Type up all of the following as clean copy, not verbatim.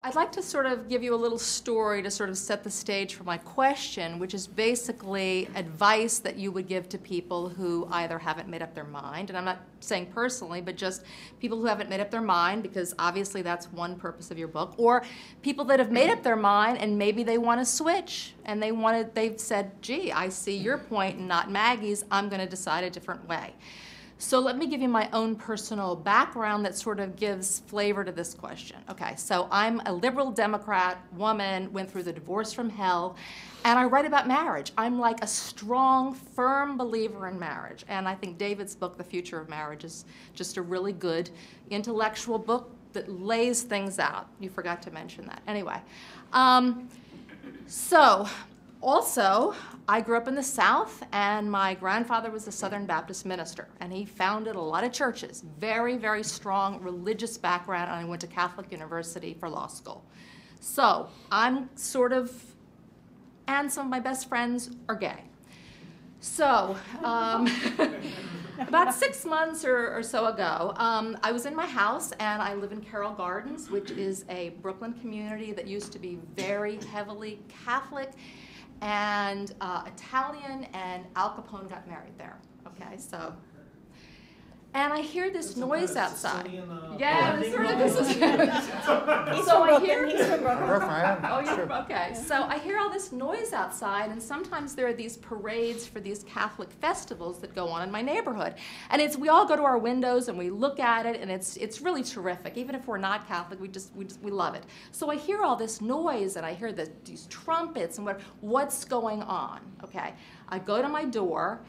I'd like to sort of give you a little story to sort of set the stage for my question, which is basically advice that you would give to people who either haven't made up their mind, and I'm not saying personally, but just people who haven't made up their mind, because obviously that's one purpose of your book, or people that have made up their mind and maybe they want to switch, and they've said, gee, I see your point and not Maggie's, I'm going to decide a different way. So let me give you my own personal background that sort of gives flavor to this question. Okay, so I'm a liberal Democrat woman, went through the divorce from hell, and I write about marriage. I'm like a strong, firm believer in marriage. And I think David's book, The Future of Marriage, is just a really good intellectual book that lays things out. You forgot to mention that. Anyway, also, I grew up in the South, and my grandfather was a Southern Baptist minister, and he founded a lot of churches. Very, very strong religious background, and I went to Catholic University for law school. So I'm sort of, and some of my best friends are gay. So about 6 months or so ago, I was in my house, and I live in Carroll Gardens, which is a Brooklyn community that used to be very heavily Catholic, and Italian, and Al Capone got married there. Okay, so, and I hear this noise outside. Yeah, this is. So I hear. He's from Brooklyn. Oh, you're okay. So I hear all this noise outside, and sometimes there are these parades for these Catholic festivals that go on in my neighborhood, and we all go to our windows and we look at it, and it's really terrific. Even if we're not Catholic, we love it. So I hear all this noise, and I hear these trumpets and what's going on. Okay, I go to my door.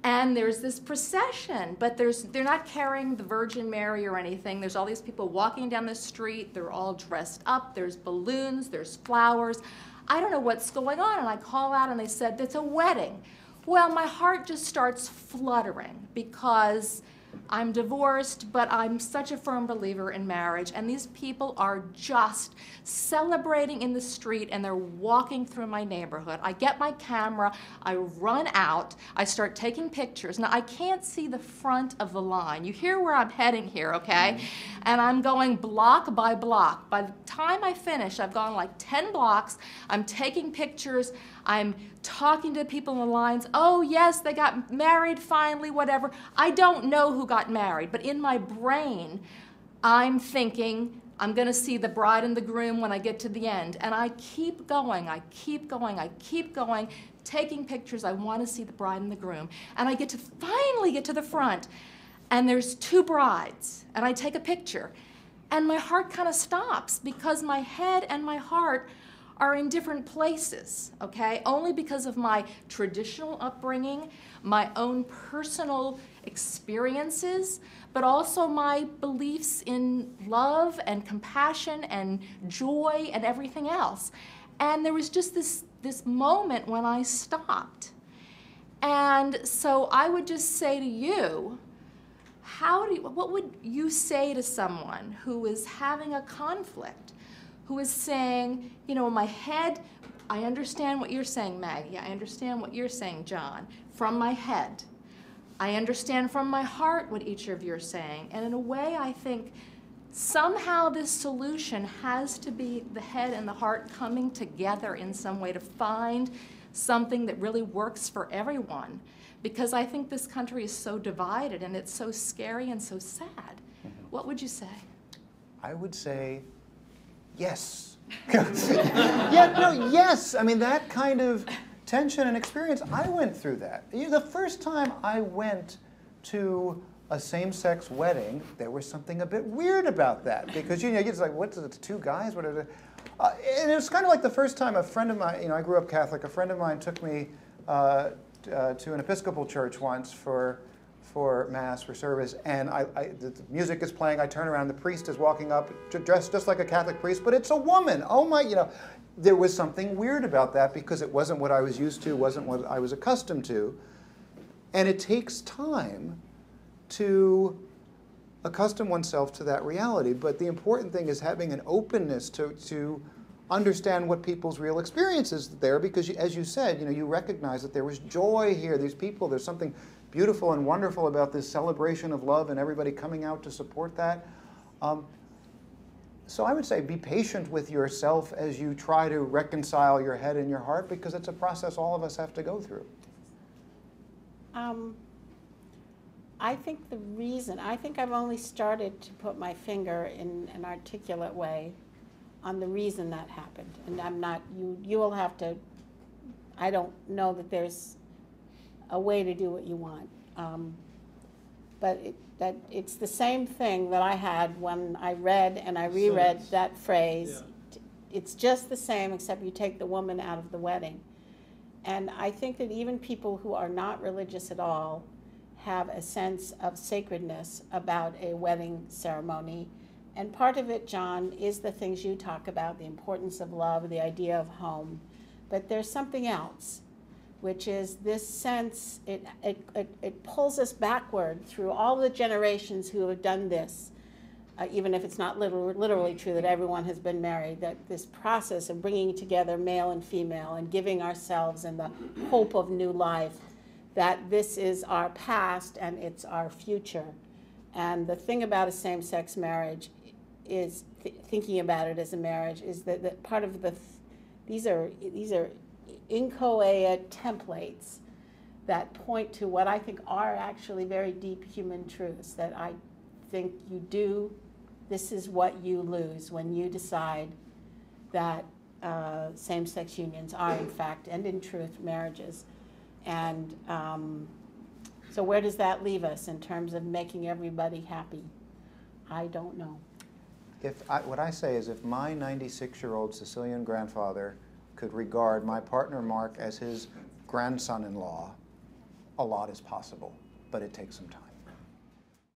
And there's this procession, but they're not carrying the Virgin Mary or anything. There's all these people walking down the street. They're all dressed up. There's balloons. There's flowers. I don't know what's going on. And I call out, and they said, it's a wedding. Well, my heart just starts fluttering because I'm divorced, but I'm such a firm believer in marriage, and these people are just celebrating in the street, and they're walking through my neighborhood. I get my camera, I run out, I start taking pictures. Now, I can't see the front of the line. You hear where I'm heading here, okay? And I'm going block by block. By the time I finish, I've gone like 10 blocks, I'm taking pictures, I'm talking to people in the lines. Oh, yes, they got married finally, whatever. I don't know who got married, but in my brain, I'm thinking, I'm going to see the bride and the groom when I get to the end. And I keep going, I keep going, I keep going, taking pictures. I want to see the bride and the groom. And I finally get to the front, and there's two brides, and I take a picture. And my heart kind of stops because my head and my heart are in different places, okay? Only because of my traditional upbringing, my own personal experiences, but also my beliefs in love and compassion and joy and everything else. And there was just this moment when I stopped. And so I would just say to you, what would you say to someone who is having a conflict, who is saying, you know, in my head, I understand what you're saying, Maggie. I understand what you're saying, John, from my head. I understand from my heart what each of you are saying. And in a way, I think somehow this solution has to be the head and the heart coming together in some way to find something that really works for everyone. Because I think this country is so divided, and it's so scary and so sad. What would you say? I would say, yes. Yes. I mean, that kind of tension and experience, I went through that. The first time I went to a same-sex wedding, there was something a bit weird about that, because it's like, what's it, two guys? What is it? And it was kind of like the first time a friend of mine, I grew up Catholic, a friend of mine took me to an Episcopal church once for Mass, for service, and the music is playing, I turn around, the priest is walking up, dressed just like a Catholic priest, but it's a woman. Oh my, there was something weird about that because it wasn't what I was used to, wasn't what I was accustomed to. And it takes time to accustom oneself to that reality, but the important thing is having an openness to understand what people's real experience is there, because as you said, you recognize that there was joy here, these people, there's something beautiful and wonderful about this celebration of love and everybody coming out to support that. So I would say be patient with yourself as you try to reconcile your head and your heart, because it's a process all of us have to go through. I think I think I've only started to put my finger in an articulate way on the reason that happened. And I'm not, you will have to, I don't know that there's a way to do what you want. But it's the same thing that I had when I read and I reread that phrase. Yeah. It's just the same, except you take the woman out of the wedding. And I think that even people who are not religious at all have a sense of sacredness about a wedding ceremony. And part of it, John, is the things you talk about, the importance of love, the idea of home. But there's something else, which is this sense, it pulls us backward through all the generations who have done this, even if it's not literally true that everyone has been married, that this process of bringing together male and female and giving ourselves in the hope of new life, that this is our past and it's our future. And the thing about a same-sex marriage is, thinking about it as a marriage, is that part of these are inchoate templates that point to what I think are actually very deep human truths, that I think you do, this is what you lose when you decide that same-sex unions are in fact and in truth marriages. And so where does that leave us in terms of making everybody happy? I don't know. What I say is, if my 96-year-old Sicilian grandfather could regard my partner Mark as his grandson-in-law, a lot is possible, but it takes some time.